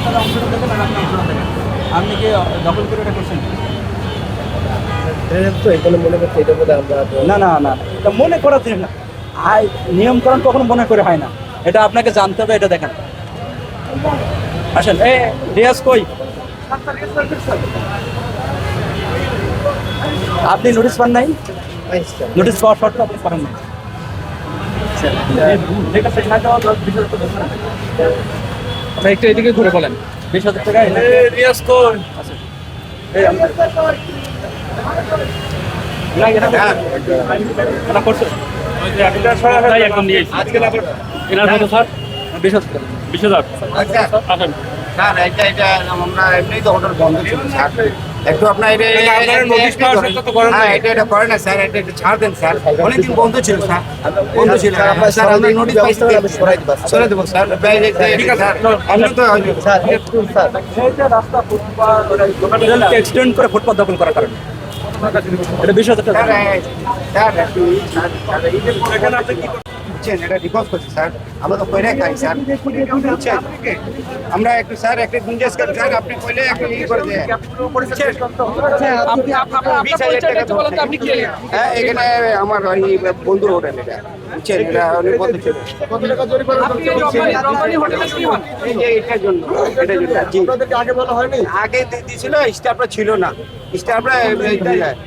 আপনারা অংশটা দেখেন আর আপনি অংশটা দেখেন, আপনি কি দখল করে এটা করছেন? তো এখানে মনে করছে এটা বলে আমরা না না না, এটা মনে করার জিনিস না। নিয়মকরণ কখনো মনে করে হয় না, এটা আপনাকে জানতে হবে। এটা দেখেন, আসেন। রিয়াজ কই? আপনি নোটিশ পান নাই? নোটিশ পাওয়ার শর্ত আপনি পারেন না। ঠিক আছে, আপনি একটু এদিকে ঘুরে বলেন। 20,000 টাকা রিয়াজ কই? একদম নিয়ে এনার কত স্যার? 20,000 20,000। আসেন স্যার এটা আমরা এমনি তো হোটেল বন্ধ ছিল স্যার, একটু আপনার নোটিশ পাওয়ার সত্ত্বেও তো করেন নাই। এটা করে না স্যার, এটা একটু ছাড় দেন স্যার, অনেকদিন বন্ধ ছিল স্যার, বন্ধ ছিল স্যার, আমরা নোটিশ পাইছি সরাই দেবো স্যার। ঠিক আছে, আমি তো স্যার একটু স্যার সেইটা রাস্তা ফুটপাত এক্সটেন্ড করে ফুটপাত দখল করার কারণে এটা 20,000 টাকা। স্যার একটু এখানে আপনি কি বুঝছেন, এটা রিকোয়েস্ট করছি স্যার, আমরা তো কইরে খাই স্যার, বুঝছেন? আমরা একটু স্যার একটা গুঞ্জাইশ করি স্যার, আপনি কইলে একটু ই করে দেন। আপনি কি হ্যাঁ, এখানে আমার ওই বন্ধুর হোটেল, এটা বুঝছেন, এটা উনি বন্ধ ছিল। এই যে এটার জন্য জি। আগে দিয়েছিল, স্টাফরা ছিল না, স্টাফরা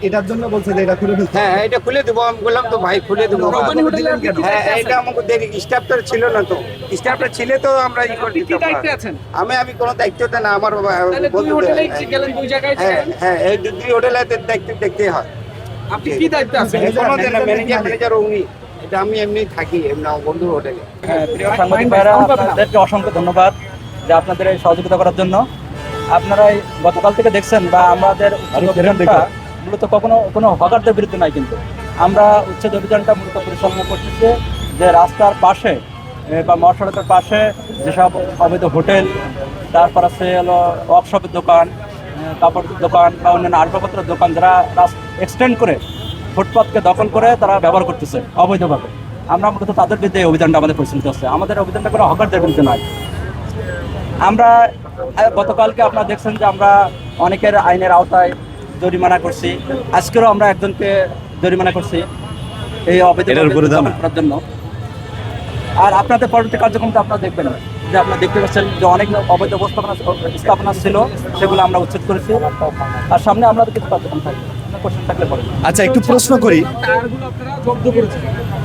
এটার জন্য বলছে যে এটা খুলে দিতে। হ্যাঁ এটা খুলে দেবো, আমি বললাম তো ভাই খুলে দেবো। হ্যাঁ এটা আমাকে দেখি স্টাফটা ছিল না, তো স্টাফটা ছিলে তো আমরা ই করে দিতাম। আমি কোনো দায়িত্বটা না, আমার বন্ধু। হ্যাঁ হ্যাঁ, এই দুই হোটেলে দায়িত্ব দেখতে হয়। আপনি কি দায়িত্ব আছেন? ম্যানেজার উনি, এটা আমি এমনি থাকি এমনি আমার বন্ধুর হোটেলে। হ্যাঁ, প্রিয় সাংবাদিক ভাইরা, আপনাদেরকে অসংখ্য ধন্যবাদ যে আপনাদের এই সহযোগিতা করার জন্য। আপনারা এই গতকাল থেকে দেখছেন বা আমাদের উচ্ছেদ অভিযানটা মূলত কোনো হকারদের বিরুদ্ধে নাই, কিন্তু আমরা উচ্ছেদ অভিযানটা মূলত পরিচালনা করতেছি যে রাস্তার পাশে বা মহাসড়কের পাশে যেসব অবৈধ হোটেল, তারপর আছে হলো ওয়ার্কশপের দোকান, কাপড়ের দোকান বা অন্যান্য আসবাবপত্রের দোকান, যারা এক্সটেন্ড করে ফুটপাতকে দখল করে তারা ব্যবহার করতেছে অবৈধভাবে, আমরা মূলত তাদের বিরুদ্ধে এই অভিযানটা আমাদের পরিচালিত হচ্ছে। আমাদের অভিযানটা কোনো হকারদের বিরুদ্ধে নয়। আমরা গতকালকে আপনারা দেখছেন যে আমরা অনেকের আইনের আওতায় জরিমানা করছি, আজকেরও আমরা একজনকে জরিমানা করছি এই অবৈধ দখল করার জন্য। আর আপনাদের পরবর্তী কার্যক্রমটা আপনারা দেখবেন যে আপনারা দেখতে পাচ্ছেন যে অনেক অবৈধ স্থাপনা ছিল, সেগুলো আমরা উচ্ছেদ করেছি। আর সামনে আমাদের কিছু কার্যক্রম থাকবে, কোশ্চেন থাকলে পরে। আচ্ছা, একটু প্রশ্ন করি। টায়ারগুলো আপনারা জব্দ করেছেন,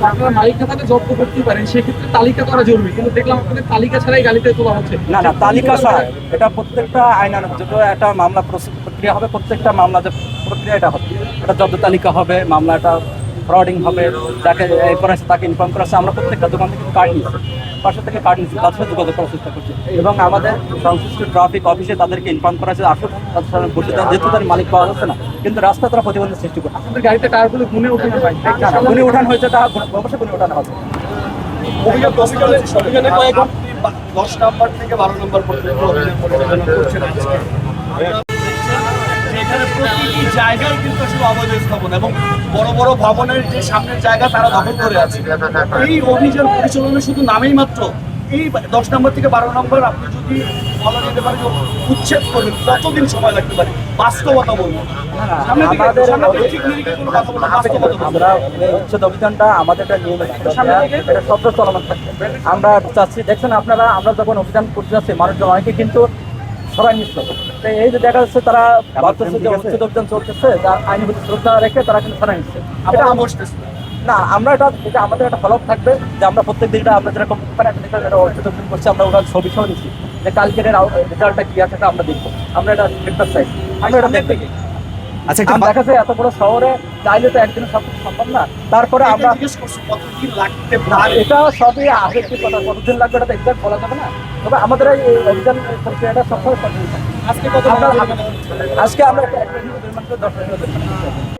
আপনারা মালিক খাতাতে জব্দ করতে পারেন, সেক্ষেত্রে তালিকা করা জরুরি, কিন্তু দেখলাম আপনাদের তালিকা ছাড়াই গাড়িতে তোলা হচ্ছে। না না, তালিকা ছাড়া এটা প্রত্যেকটা আইনানুগ যত একটা মামলা প্রক্রিয়া হবে, প্রত্যেকটা মামলা যে প্রক্রিয়া এটা হবে, এটা জব্দ তালিকা হবে, মামলাটা ফ্রডিং হবে, যাকে করা হয়েছে তাকে ইনফর্ম করা হয়েছে। আমরা প্রত্যেকটা দোকান থেকে কার্ড নিচ্ছি, পাশে থেকে কার্ড নিচ্ছি, তাদের সাথে যোগাযোগ করার চেষ্টা করছি এবং আমাদের সংশ্লিষ্ট ট্রাফিক অফিসে তাদেরকে ইনফর্ম করা হয়েছে আসুন, তাদের সাথে বসে যেহেতু তার মালিক পাওয়া যাচ্ছে না, কিন্তু রাস্তা তারা প্রতিবন্ধক সৃষ্টি করছে। আপনাদের গাড়িতে টায়ারগুলো গুনে ওঠানো হয়, গুণে ওঠানো হয়েছে, তা অবশ্যই গুণে ওঠানো হবে। অভিযানে কয়েক 10 নম্বর থেকে 12 নম্বর পর্যন্ত অভিযান পরিচালনা করছেন আজকে। এখানে প্রতিটি জায়গায় কিন্তু আসলে অবৈধ স্থাপনা এবং বড় বড় ভবনের যে সামনের জায়গা তারা দখল করে আছে। এই অভিযান পরিচালনা শুধু নামেই মাত্র, এই 10 নম্বর থেকে 12 নম্বর আপনি যদি বলা যেতে পারে যে উচ্ছেদ করবেন, কতদিন সময় লাগতে পারে? বাস্তবতা বলবো, আমরা উচ্ছেদ অভিযানটা আমাদের একটা নিয়মিত এটা শব্দ চলমান থাকবে। আমরা চাচ্ছি, দেখছেন আপনারা, আমরা যখন অভিযান করতে যাচ্ছি মানুষজন অনেকে কিন্তু সবাই নিচ্ছে। তো এই যে দেখা যাচ্ছে তারা ভাবতেছে যে উচ্ছেদ অভিযান চলতেছে, যার আইনগত শ্রদ্ধা রেখে তারা কিন্তু সরাই নিচ্ছে। এটা না, আমরা এটা আমাদের একটা ফলো থাকবে যে আমরা প্রত্যেক দিনটা আমরা যেরকম উচ্ছেদ অভিযান করছি, আমরা ওটা ছবি সহ নিচ্ছি যে কালকের রেজাল্টটা কি আছে আমরা দেখবো। আমরা এটা দেখতে চাই, আমরা এটা দেখতে। আচ্ছা, দেখা যায় এত বড় শহরে চাইলে তো একদিনে সব কিছু সম্ভব না। তারপরে আমরা এটা সবই আগের কি কথা, কতদিন লাগবে এটা এক্সাক্ট বলা যাবে না। তবে আমাদের এই অভিযান প্রক্রিয়াটা সবসময় আজকে আমরা 1 মিনিট 2 মিনিট 10 মিনিট